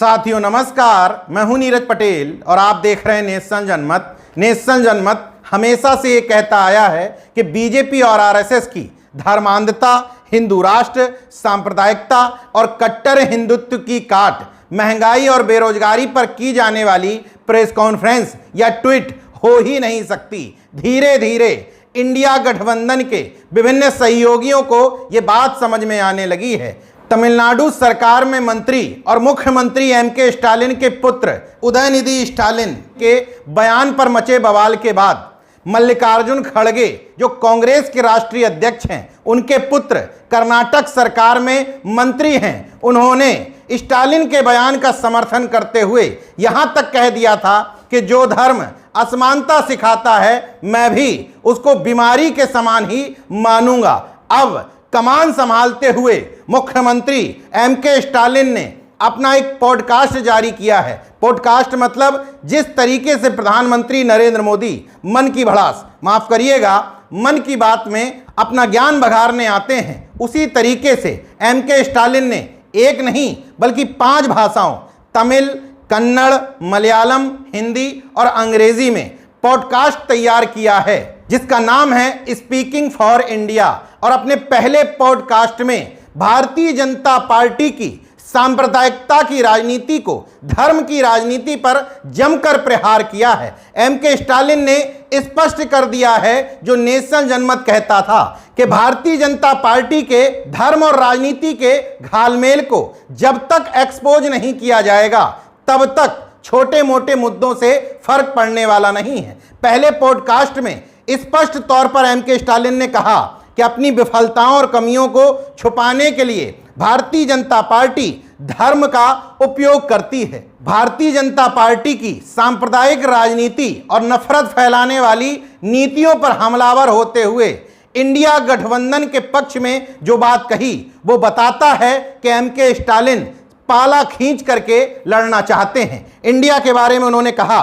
साथियों नमस्कार, मैं हूं नीरज पटेल और आप देख रहे हैं नेशन जनमत। नेशन जनमत हमेशा से ये कहता आया है कि बीजेपी और आरएसएस की धर्मांधता, हिंदू राष्ट्र, सांप्रदायिकता और कट्टर हिंदुत्व की काट, महंगाई और बेरोजगारी पर की जाने वाली प्रेस कॉन्फ्रेंस या ट्वीट हो ही नहीं सकती। धीरे धीरे इंडिया गठबंधन के विभिन्न सहयोगियों को ये बात समझ में आने लगी है। तमिलनाडु सरकार में मंत्री और मुख्यमंत्री एमके स्टालिन के पुत्र उदयनिधि स्टालिन के बयान पर मचे बवाल के बाद मल्लिकार्जुन खड़गे, जो कांग्रेस के राष्ट्रीय अध्यक्ष हैं, उनके पुत्र कर्नाटक सरकार में मंत्री हैं, उन्होंने स्टालिन के बयान का समर्थन करते हुए यहां तक कह दिया था कि जो धर्म असमानता सिखाता है, मैं भी उसको बीमारी के समान ही मानूंगा। अब कमान संभालते हुए मुख्यमंत्री एमके स्टालिन ने अपना एक पॉडकास्ट जारी किया है। पॉडकास्ट मतलब जिस तरीके से प्रधानमंत्री नरेंद्र मोदी मन की भड़ास, माफ करिएगा, मन की बात में अपना ज्ञान बघारने आते हैं, उसी तरीके से एमके स्टालिन ने एक नहीं बल्कि 5 भाषाओं तमिल, कन्नड़, मलयालम, हिंदी और अंग्रेजी में पॉडकास्ट तैयार किया है, जिसका नाम है स्पीकिंग फॉर इंडिया। और अपने पहले पॉडकास्ट में भारतीय जनता पार्टी की सांप्रदायिकता की राजनीति को धर्म की राजनीति पर जमकर प्रहार किया है। एमके स्टालिन ने स्पष्ट कर दिया है, जो नेशन जनमत कहता था कि भारतीय जनता पार्टी के धर्म और राजनीति के घालमेल को जब तक एक्सपोज नहीं किया जाएगा, तब तक छोटे मोटे मुद्दों से फर्क पड़ने वाला नहीं है। पहले पॉडकास्ट में स्पष्ट तौर पर एमके स्टालिन ने कहा कि अपनी विफलताओं और कमियों को छुपाने के लिए भारतीय जनता पार्टी धर्म का उपयोग करती है। भारतीय जनता पार्टी की सांप्रदायिक राजनीति और नफरत फैलाने वाली नीतियों पर हमलावर होते हुए इंडिया गठबंधन के पक्ष में जो बात कही, वो बताता है कि एमके स्टालिन पाला खींच करके लड़ना चाहते हैं। इंडिया के बारे में उन्होंने कहा,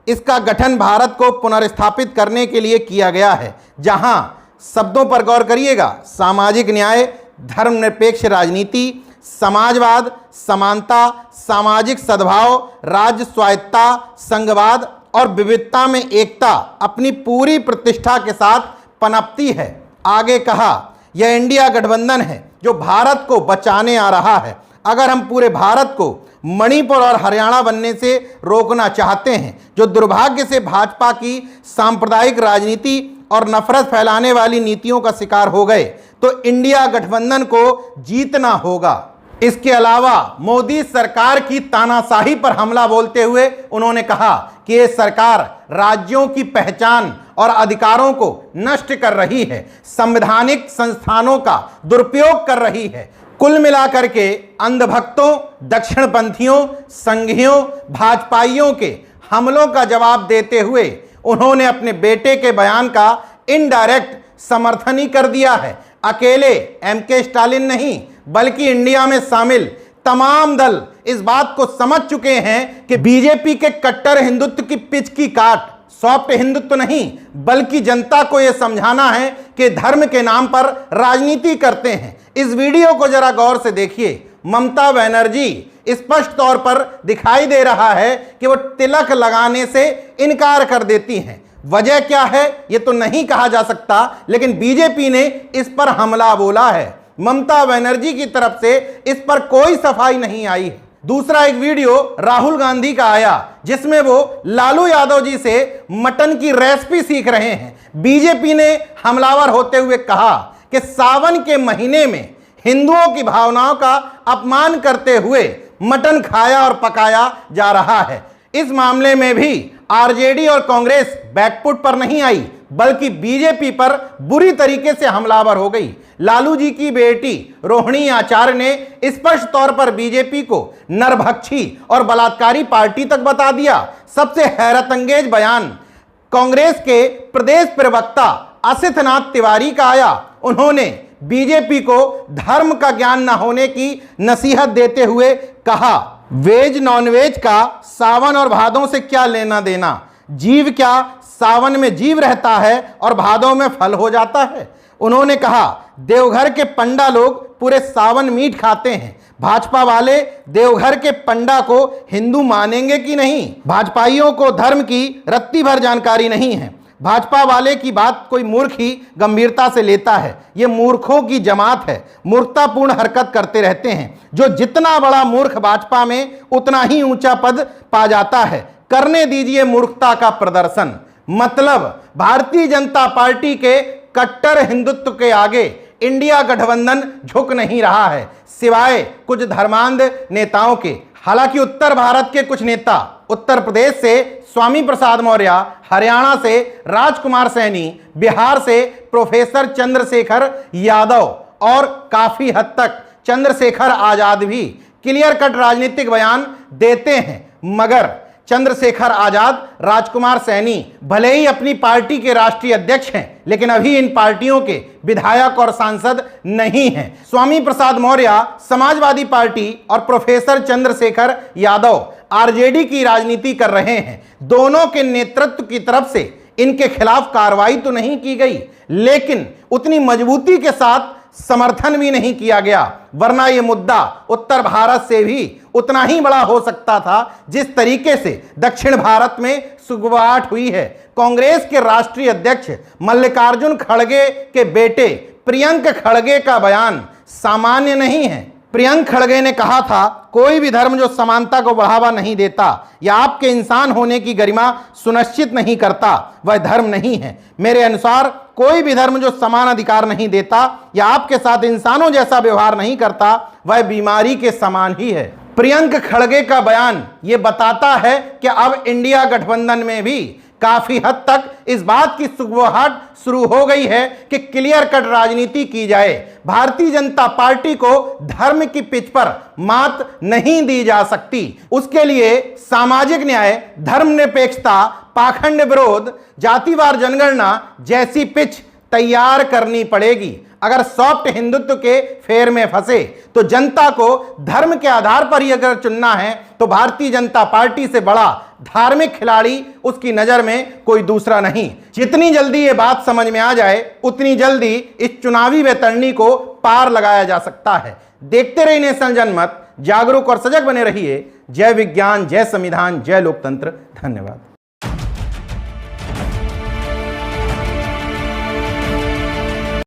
इसका गठन भारत को पुनर्स्थापित करने के लिए किया गया है, जहां शब्दों पर गौर करिएगा, सामाजिक न्याय, धर्मनिरपेक्ष राजनीति, समाजवाद, समानता, सामाजिक सद्भाव, राज्य स्वायत्ता, संघवाद और विविधता में एकता अपनी पूरी प्रतिष्ठा के साथ पनपती है। आगे कहा, यह इंडिया गठबंधन है जो भारत को बचाने आ रहा है। अगर हम पूरे भारत को मणिपुर और हरियाणा बनने से रोकना चाहते हैं, जो दुर्भाग्य से भाजपा की सांप्रदायिक राजनीति और नफरत फैलाने वाली नीतियों का शिकार हो गए, तो इंडिया गठबंधन को जीतना होगा। इसके अलावा मोदी सरकार की तानाशाही पर हमला बोलते हुए उन्होंने कहा कि ये सरकार राज्यों की पहचान और अधिकारों को नष्ट कर रही है, संवैधानिक संस्थानों का दुरुपयोग कर रही है। कुल मिलाकर के अंधभक्तों, दक्षिणपंथियों, संघियों, भाजपाइयों के हमलों का जवाब देते हुए उन्होंने अपने बेटे के बयान का इनडायरेक्ट समर्थन ही कर दिया है। अकेले एमके स्टालिन नहीं, बल्कि इंडिया में शामिल तमाम दल इस बात को समझ चुके हैं कि बीजेपी के कट्टर हिंदुत्व की पिच की काट सॉफ्ट हिंदुत्व नहीं, बल्कि जनता को यह समझाना है कि धर्म के नाम पर राजनीति करते हैं। इस वीडियो को जरा गौर से देखिए। ममता बनर्जी स्पष्ट तौर पर दिखाई दे रहा है कि वो तिलक लगाने से इनकार कर देती हैं। वजह क्या है ये तो नहीं कहा जा सकता, लेकिन बीजेपी ने इस पर हमला बोला है। ममता बनर्जी की तरफ से इस पर कोई सफाई नहीं आई है। दूसरा एक वीडियो राहुल गांधी का आया, जिसमें वो लालू यादव जी से मटन की रेसिपी सीख रहे हैं। बीजेपी ने हमलावर होते हुए कहा कि सावन के महीने में हिंदुओं की भावनाओं का अपमान करते हुए मटन खाया और पकाया जा रहा है। इस मामले में भी आरजेडी और कांग्रेस बैकफुट पर नहीं आई, बल्कि बीजेपी पर बुरी तरीके से हमलावर हो गई। लालू जी की बेटी रोहिणी आचार्य ने स्पष्ट तौर पर बीजेपी को नरभक्षी और बलात्कारी पार्टी तक बता दिया। सबसे हैरतअंगेज बयान कांग्रेस के प्रदेश प्रवक्ता असित नाथ तिवारी का आया। उन्होंने बीजेपी को धर्म का ज्ञान न होने की नसीहत देते हुए कहा, वेज नॉनवेज का सावन और भादों से क्या लेना देना, जीव क्या सावन में जीव रहता है और भादों में फल हो जाता है। उन्होंने कहा, देवघर के पंडा लोग पूरे सावन मीट खाते हैं, भाजपा वाले देवघर के पंडा को हिंदू मानेंगे कि नहीं? भाजपाइयों को धर्म की रत्ती भर जानकारी नहीं है। भाजपा वाले की बात कोई मूर्ख ही गंभीरता से लेता है। ये मूर्खों की जमात है, मूर्खतापूर्ण हरकत करते रहते हैं। जो जितना बड़ा मूर्ख भाजपा में उतना ही ऊंचा पद पा जाता है। करने दीजिए मूर्खता का प्रदर्शन। मतलब भारतीय जनता पार्टी के कट्टर हिंदुत्व के आगे इंडिया गठबंधन झुक नहीं रहा है, सिवाय कुछ धर्मांध नेताओं के। हालांकि उत्तर भारत के कुछ नेता, उत्तर प्रदेश से स्वामी प्रसाद मौर्य, हरियाणा से राजकुमार सैनी, बिहार से प्रोफेसर चंद्रशेखर यादव और काफी हद तक चंद्रशेखर आजाद भी क्लियर कट राजनीतिक बयान देते हैं। मगर चंद्रशेखर आजाद, राजकुमार सैनी भले ही अपनी पार्टी के राष्ट्रीय अध्यक्ष हैं, लेकिन अभी इन पार्टियों के विधायक और सांसद नहीं हैं। स्वामी प्रसाद मौर्य समाजवादी पार्टी और प्रोफेसर चंद्रशेखर यादव आरजेडी की राजनीति कर रहे हैं। दोनों के नेतृत्व की तरफ से इनके खिलाफ कार्रवाई तो नहीं की गई, लेकिन उतनी मजबूती के साथ समर्थन भी नहीं किया गया, वरना यह मुद्दा उत्तर भारत से भी उतना ही बड़ा हो सकता था जिस तरीके से दक्षिण भारत में सुगबुगाहट हुई है। कांग्रेस के राष्ट्रीय अध्यक्ष मल्लिकार्जुन खड़गे के बेटे प्रियंक खड़गे का बयान सामान्य नहीं है। प्रियंक खड़गे ने कहा था, कोई भी धर्म जो समानता को बढ़ावा नहीं देता या आपके इंसान होने की गरिमा सुनिश्चित नहीं करता, वह धर्म नहीं है। मेरे अनुसार कोई भी धर्म जो समान अधिकार नहीं देता या आपके साथ इंसानों जैसा व्यवहार नहीं करता, वह बीमारी के समान ही है। प्रियंक खड़गे का बयान ये बताता है कि अब इंडिया गठबंधन में भी काफी हद तक इस बात की सुगबुगाहट शुरू हो गई है कि क्लियर कट राजनीति की जाए। भारतीय जनता पार्टी को धर्म की पिच पर मात नहीं दी जा सकती। उसके लिए सामाजिक न्याय, धर्मनिरपेक्षता, पाखंड विरोध, जातिवार जनगणना जैसी पिच तैयार करनी पड़ेगी। अगर सॉफ्ट हिंदुत्व के फेर में फंसे तो जनता को धर्म के आधार पर ही अगर चुनना है तो भारतीय जनता पार्टी से बड़ा धार्मिक खिलाड़ी उसकी नजर में कोई दूसरा नहीं। जितनी जल्दी ये बात समझ में आ जाए उतनी जल्दी इस चुनावी वैतरणी को पार लगाया जा सकता है। देखते रहिए नेशनल जनमत, जागरूक और सजग बने रहिए। जय विज्ञान, जय संविधान, जय लोकतंत्र। धन्यवाद।